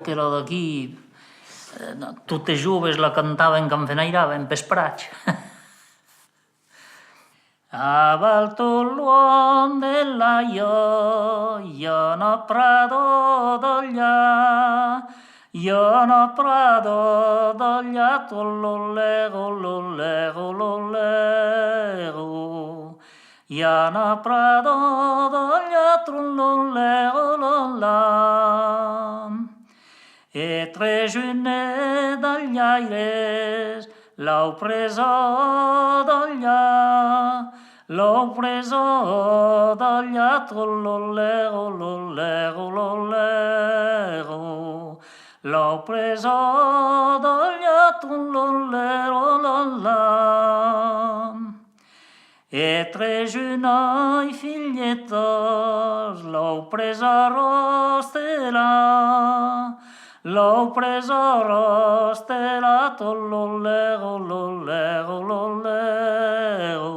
che era d'aquí, tutte giuves la cantaven quan venairaven per sprach. A Valtolluon della io Prado d'Oglia, io Prado d'Oglia, tollolego, lollego, lollego. Iana Prado d'Oglia, trullolego, lolla. E tre giorni dagli aires l'ho preso d'Oglia, l'ho preso d'Oglia, tollolego, lollego, lollego. L'ho preso d'Oglia, tollolego, lolla. E tre giorni figliettos l'ho presa rostela, l'ho presa rostela, tollolego, lollego, lollego.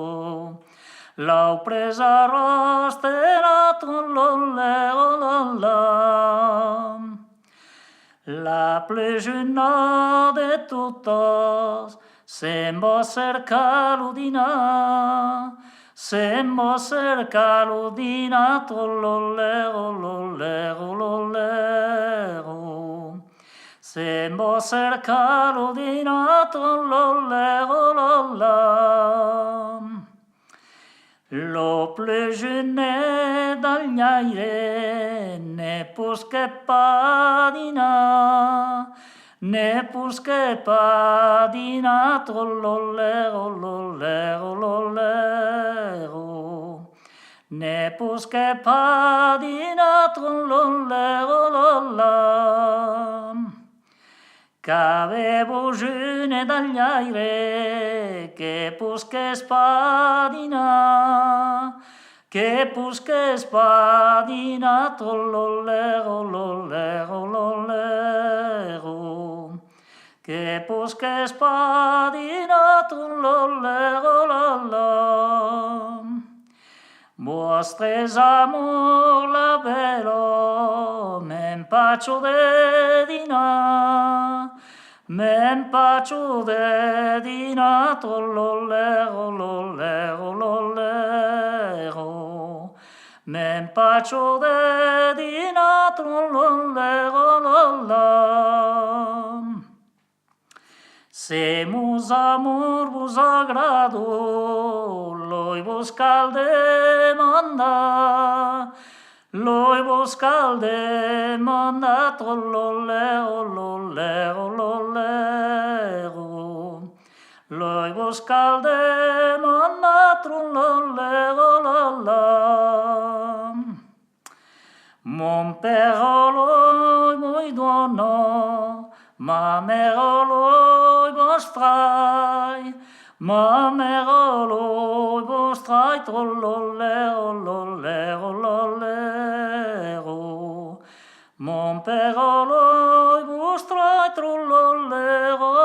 L'ho presa rostela, tollolego, lolla. La plus jeune de totes se'n va cercar l'udina, se'n va cercar l'udina, tollolego, lollego, lollego. Se'n va cercar l'udina, tollolego, lolla. Lo pleugene dagli aire ne pusque padina, ne pusque padina, tollolego, lollego, lollego. Ne pusque padina, tollolego, lolla. Qu'avevo giune dagli aire, che pusque spadina, che pusque spadina, tollolego, lollego, lollego. Che pusque spadina, tollolego, lolla. Vostres amor la velo, m'empaccio de dinar, m'empaccio de dinar, tollolego, lollego, lollego. M'empaccio de dinar, tollolego, lolla. Se mus amor vos agrado, loi vos cal demandar, loi vos cal demandar, tollolego, lollego, lollego. Loi vos cal demandar, tollolego, lolla. Mon père loi moi dono, ma mère loi vostrai, ma mère loi vostrai, tollolego, lollego, lollego. Mon père loi vostrai, tollolego,